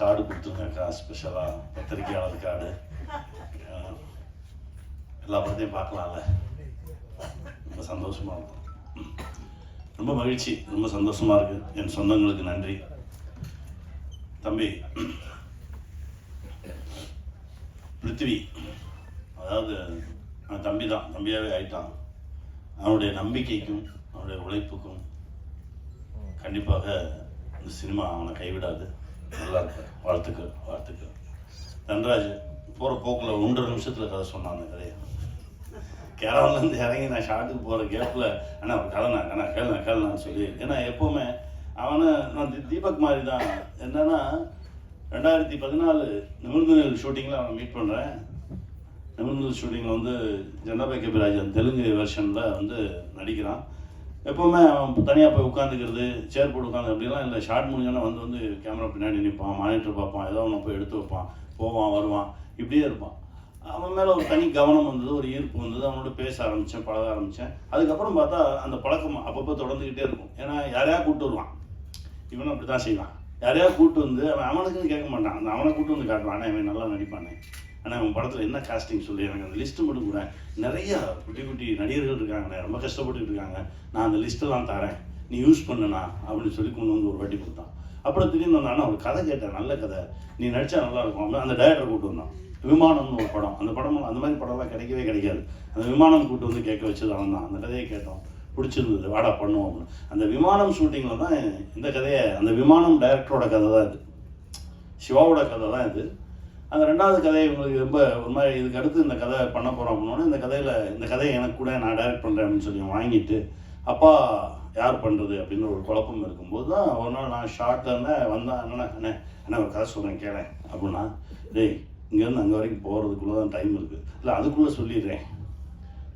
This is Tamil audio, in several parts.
கார்டு கொடுத்துருங்கக்கா, ஸ்பெஷலாக பத்திரிக்கையாளர் கார்டு. எல்லா படத்தையும் பார்க்கலாம்ல, ரொம்ப சந்தோஷமாக இருக்கும். ரொம்ப மகிழ்ச்சி, ரொம்ப சந்தோஷமாக இருக்குது. என் சொந்தங்களுக்கு நன்றி. தம்பி பிருத்திவி, அதாவது அவன் தம்பி தான், தம்பியாகவே ஆயிட்டான். அவனுடைய நம்பிக்கைக்கும் அவனுடைய உழைப்புக்கும் கண்டிப்பாக இந்த சினிமா அவனை கைவிடாது. நல்லா இருக்க, வாழ்த்துக்கள் வாழ்த்துக்கள். தன்ராஜ் போகிற போக்கில் 1.5 நிமிஷத்தில் கதை சொன்னான். அந்த கதையை கேரளாலேருந்து இறங்கி நான் ஷார்ட்டுக்கு போகிற கேப்பில் அண்ணா ஒரு கதைண்ணா அண்ணா கேளுண்ணான்னு சொல்லி, ஏன்னா எப்போவுமே அவனை நான் தீபக் மாதிரி தான். என்னன்னா 2014 நிமிர்ந்து ஷூட்டிங்கில் அவனை மீட் பண்ணுறேன். நிமிர்ந்து ஷூட்டிங்கில் வந்து ஜெண்டாபாய் கபிராஜன் தெலுங்கு வெர்ஷனில் வந்து நடிக்கிறான். எப்போவுமே அவன் தனியாக போய் உட்காந்துக்கிறது, சேர் போட்டு உட்காந்து அப்படிலாம் இல்லை. ஷார்ட் முடிஞ்சோன்னா வந்து கேமரா பின்னாடி நிற்பான், மானிட்டர் பார்ப்பான், ஏதோ ஒன்று போய் எடுத்து வைப்பான், போவான் வருவான், இப்படியே இருப்பான். அவன் மேலே ஒரு தனி கவனம் வந்தது, ஒரு ஈர்ப்பு வந்தது. அவனோட பேச ஆரம்பித்தேன், பழக ஆரம்பித்தேன். அதுக்கப்புறம் பார்த்தா அந்த பழக்கம் அப்பப்போ தொடர்ந்துக்கிட்டே இருக்கும். ஏன்னா யாரையா கூப்பிட்டு வருவான், இவனும் அப்படி தான் செய்வான். யாரையா கூப்பிட்டு வந்து அவனுக்குன்னு கேட்க மாட்டான், அந்த அவனை கூப்பிட்டு வந்து காட்டுவான். ஆனால் இவன் நல்லா நடிப்பானே, ஆனால் அவன் படத்தில் என்ன காஸ்டிங் சொல்லி எனக்கு அந்த லிஸ்ட்டு மட்டும் கூட. நிறையா குட்டி குட்டி நடிகர்கள் இருக்காங்க, ரொம்ப கஷ்டப்பட்டு இருக்காங்க. நான் அந்த லிஸ்ட்டெல்லாம் தரேன், நீ யூஸ் பண்ணுண்ணா அப்படின்னு சொல்லி கொண்டு வந்து ஒரு வாட்டி கொடுத்தான். அப்புறம் திடீர்னு வந்தானா ஒரு கதை கேட்டேன், நல்ல கதை, நீ நடித்தா நல்லாயிருக்கும் அப்படின்னு அந்த டைரக்டரை கூப்பிட்டு வந்தான். விமானம்னு ஒரு படம், அந்த படம் அந்த மாதிரி படம்லாம் கிடைக்கவே கிடைக்காது. அந்த விமானம் கூப்பிட்டு வந்து கேட்க வச்சது அவன் தான். அந்த கதையை கேட்டோம், பிடிச்சிருந்தது, வாடா பண்ணுவோம் அப்படின்னு. அந்த விமானம் ஷூட்டிங்கில் தான் இந்த கதையை, அந்த விமானம் டைரக்டரோட கதை தான் இது, சிவாவோட கதை தான் இது. அந்த 2வது கதையை இவங்களுக்கு ரொம்ப ஒரு மாதிரி, இதுக்கு அடுத்து இந்த கதை பண்ண போகிறோம் அப்படின்னோடனே இந்த கதையை எனக்கு கூட நான் டைரக்ட் பண்ணுறேன் அப்படின்னு சொல்லி வாங்கிட்டு, அப்பா யார் பண்ணுறது அப்படின்னு ஒரு குழப்பம் இருக்கும்போது தான் ஒரு நாள் நான் ஷார்ட்டில் இருந்தேன். வந்தேன், அண்ணா ஒரு கதை சொல்கிறேன் கேளேன் அப்படின்னா, டேய் இங்கேருந்து அங்கே வரைக்கும் போகிறதுக்குள்ளே தான் டைம் இருக்குது, இல்லை அதுக்குள்ளே சொல்லிடுறேன்.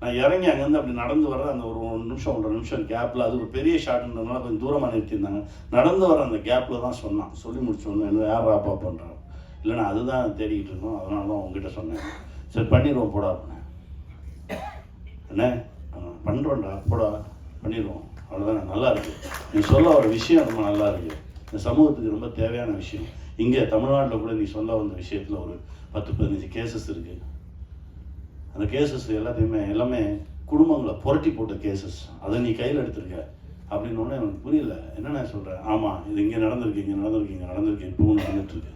நான் இறங்கி அங்கேருந்து அப்படி நடந்து வர அந்த ஒரு 1 நிமிஷம் 1.5 நிமிஷம் கேப்பில், அது ஒரு பெரிய ஷார்ட்ன்றதுனால கொஞ்சம் தூரமாக நிறுத்தியிருந்தாங்க, நடந்து வர அந்த கேப்பில் தான் சொன்னான். சொல்லி முடிச்சோன்னு என்ன யார் ராப்பா பண்ணுறான், இல்லைண்ணா அதுதான் தேடிக்கிட்டு இருக்கோம், அதனால தான் உங்ககிட்ட சொன்னேன். சரி பண்ணிடுவோம் போடா அப்படின்னேன். அண்ணே பண்ணுறோம்டா போடா பண்ணிடுவோம், அவ்வளோதானே, நல்லா இருக்குது. நீ சொல்ல ஒரு விஷயம் ரொம்ப நல்லா இருக்குது, இந்த சமூகத்துக்கு ரொம்ப தேவையான விஷயம். இங்கே தமிழ்நாட்டில் கூட நீ சொல்ல வந்த விஷயத்தில் ஒரு 10-15 கேசஸ் இருக்குது. அந்த கேசஸ் எல்லாமே குடும்பங்களை புரட்டி போட்ட கேசஸ். அதை நீ கையில் எடுத்திருக்க அப்படின்னோடனே எனக்கு புரியல, என்னென்ன சொல்கிறேன். ஆமாம், இது இங்கே நடந்திருக்கு, இப்பவும் நடந்துட்டுருக்கு.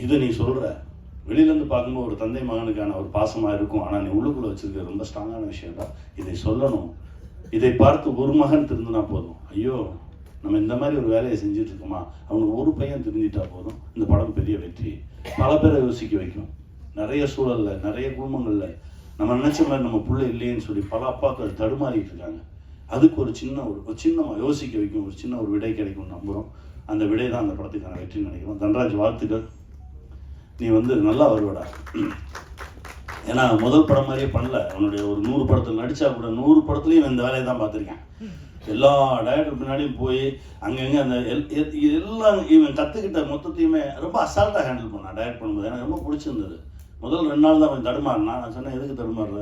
இதை நீ சொல்கிற வெளியிலேருந்து பார்க்கும்போது ஒரு தந்தை மகனுக்கான ஒரு பாசமாக இருக்கும், ஆனால் நீ உள்ளுக்குள்ளே வச்சுருக்க ரொம்ப ஸ்ட்ராங்கான விஷயம் தான். இதை சொல்லணும். இதை பார்த்து ஒரு மகன் திருந்தினா போதும், ஐயோ நம்ம இந்த மாதிரி ஒரு வேலையை செஞ்சுட்ருக்கோமா, அவனுக்கு ஒரு பையன் திருந்திட்டா போதும், இந்த படம் பெரிய வெற்றி. பல பேரை யோசிக்க வைக்கும். நிறைய சூழலில், நிறைய குடும்பங்களில் நம்ம நினச்ச மாதிரி நம்ம பிள்ளை இல்லையேன்னு சொல்லி பல அப்பாக்கள் தடுமாறிட்டு இருக்காங்க. அதுக்கு ஒரு சின்ன யோசிக்க வைக்கும், ஒரு சின்ன ஒரு விடை கிடைக்கும் நம்புகிறோம். அந்த விடை தான் அந்த படத்துக்கான வெற்றின்னு நினைக்கிறோம். தன்ராஜ் வாழ்த்துக்கள், நீ வந்து நல்லா வருவடா. ஏன்னா முதல் படம் மாதிரியே பண்ணல, அவனுடைய ஒரு 100 படத்தில் நடித்தா கூட 100 படத்துலையும் இந்த வேலையை தான் பார்த்துருக்கேன். எல்லா டைரக்டர் பின்னாடியும் போய் அங்கங்கே அந்த எல்லாம் இவன் கற்றுக்கிட்ட மொத்தத்தையுமே ரொம்ப அசால்ட்டாக ஹேண்டில் பண்ணான் டைரக்ட் பண்ணும்போது. எனக்கு ரொம்ப பிடிச்சிருந்தது. முதல் 2 நாள் தான் அவன் தடுமாறினா. நான் சொன்னேன், எதுக்கு தடுமாறுற,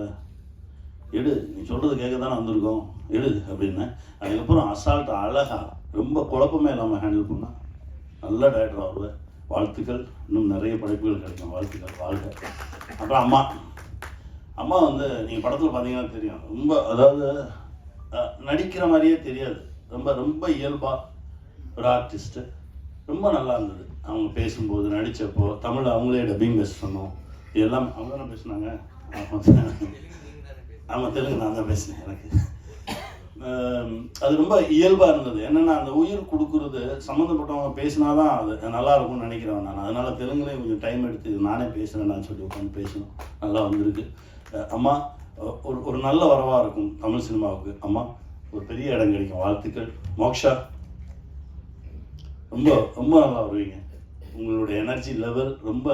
எடு, நீ சொல்கிறது கேட்க தானே வந்திருக்கோம், எடு அப்படின்னு. அதுக்கப்புறம் அசால்ட்டாக அழகாக ரொம்ப குழப்பமே இல்லாமல் ஹேண்டில் பண்ணான். நல்ல டைரக்டர் வருவேன். வாழ்த்துக்கள், இன்னும் நிறைய படைப்புகள் கிடைக்கும். வாழ்த்துக்கள், வாழ்க. அப்புறம் அம்மா வந்து நீங்கள் படத்தில் பார்த்தீங்கன்னா தெரியும், ரொம்ப அதாவது நடிக்கிற மாதிரியே தெரியாது, ரொம்ப இயல்பாக ஒரு ஆர்டிஸ்ட்டு. ரொம்ப நல்லா இருந்தது அவங்க பேசும்போது, நடித்தப்போ. தமிழ் அவங்களே டப்பிங் பேச சொன்னோம், எல்லாம் அவங்க தானே பேசினாங்க. ஆமாம், தெலுங்கு நான் தான் பேசினேன். எனக்கு அது ரொம்ப இயல்பாக இருந்தது. என்னென்னா அந்த உயிர் கொடுக்குறது சம்மந்தப்பட்டவங்க பேசினா தான் அது நல்லா இருக்கும்னு நினைக்கிறேன் நான். அதனால் தெலுங்குலேயும் கொஞ்சம் டைம் எடுத்து நானே பேசுகிறேன்னு சொல்லி உட்காந்து பேசணும். நல்லா வந்திருக்கு. அம்மா ஒரு நல்ல வரவாக இருக்கும் தமிழ் சினிமாவுக்கு. அம்மா ஒரு பெரிய இடம் கிடைக்கும். வாழ்த்துக்கள். மோக்ஷா ரொம்ப ரொம்ப நல்லா வருவீங்க. உங்களுடைய எனர்ஜி லெவல் ரொம்ப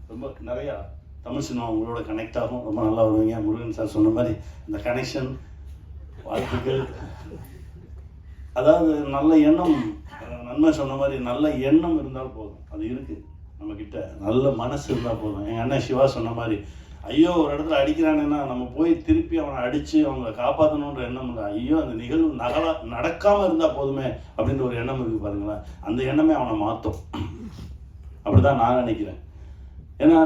ரொம்ப நிறையா தமிழ் சினிமா உங்களோட கனெக்ட் ஆகும். ரொம்ப நல்லா வருவீங்க. முருகன் சார் சொன்ன மாதிரி இந்த கனெக்ஷன், வாழ்த்துக்கள். அதாவது நல்ல எண்ணம், நன்மை சொன்ன மாதிரி நல்ல எண்ணம் இருந்தால் போதும். அது இருக்குது நம்மக்கிட்ட. நல்ல மனசு இருந்தால் போதும். எங்கள் அண்ணன் சிவா சொன்ன மாதிரி, ஐயோ ஒரு இடத்துல அடிக்கிறானுன்னா நம்ம போய் திருப்பி அவனை அடித்து அவங்களை காப்பாற்றணுன்ற எண்ணம் இல்லை. ஐயோ அந்த நிகழ்வு நடக்காமல் இருந்தால் போதுமே அப்படின்ற ஒரு எண்ணம் இருக்குது பாருங்களேன். அந்த எண்ணமே அவனை மாற்றும். அப்படி தான் நான் நினைக்கிறேன். ஏன்னா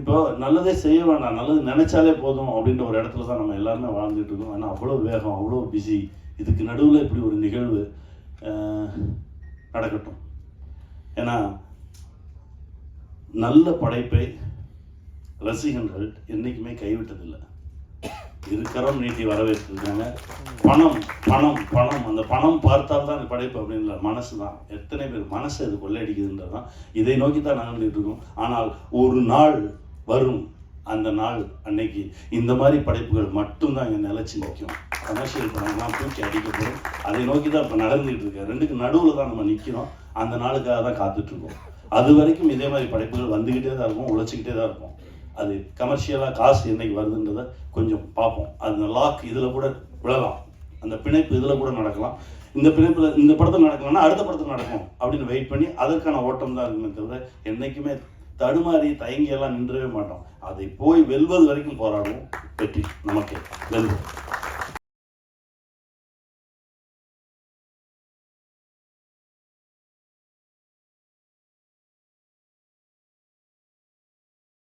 இப்போ நல்லதே செய்ய வேண்டாம், நல்லது நினைச்சாலே போதும் அப்படின்ற ஒரு இடத்துல தான் நம்ம எல்லாருமே வாழ்ந்துட்டு இருக்கோம். ஏன்னா அவ்வளோ வேகம், அவ்வளோ பிஸி. இதுக்கு நடுவில் இப்படி ஒரு நிகழ்வு நடக்கட்டும். ஏன்னா நல்ல படைப்பை ரசிகர்கள் என்றைக்குமே கைவிட்டதில்லை, இருக்கிறோம் நீட்டி வரவேற்றிருக்காங்க. பணம் பணம் பணம், அந்த பணம் பார்த்தால் தான் படைப்பு அப்படின்னு மனசு தான். எத்தனை பேர் மனசு அது கொள்ளையடிக்குதுன்றது தான். இதை நோக்கி தான் நகர்ந்துட்டு இருக்கோம். ஆனால் ஒரு நாள் வரும், அந்த நாள் அன்னைக்கு இந்த மாதிரி படைப்புகள் மட்டும்தான் இங்கே நிலைச்சி நிற்கும். கமர்ஷியல் படம்லாம் தூக்கி அடிக்கப்படும். அதை நோக்கி தான் இப்போ நடந்துகிட்டு இருக்கு. ரெண்டுக்கு நடுவில் தான் நம்ம நிற்கிறோம். அந்த நாளுக்காக தான் காத்துட்ருக்கோம். அது வரைக்கும் இதே மாதிரி படைப்புகள் வந்துக்கிட்டே தான் இருக்கும், உழைச்சிக்கிட்டே தான் இருக்கும். அது கமர்ஷியலாக காசு என்னைக்கு வருதுன்றதை கொஞ்சம் பார்ப்போம். அந்த லாக் இதில் கூட விழலாம், அந்த பிணைப்பு இதில் கூட நடக்கலாம். இந்த பிணைப்பில் இந்த படத்தில் நடக்கலன்னா அடுத்த படத்தில் நடக்கும் அப்படின்னு வெயிட் பண்ணி அதற்கான ஓட்டம் தான் இருக்குமே தவிர என்றைக்குமே தடுமாறி தயங்கியெல்லாம் நின்றவே மாட்டோம். அதை போய் வெல்வது வரைக்கும் போராடுவோம். வெற்றி நமக்கு வெல்வோம்.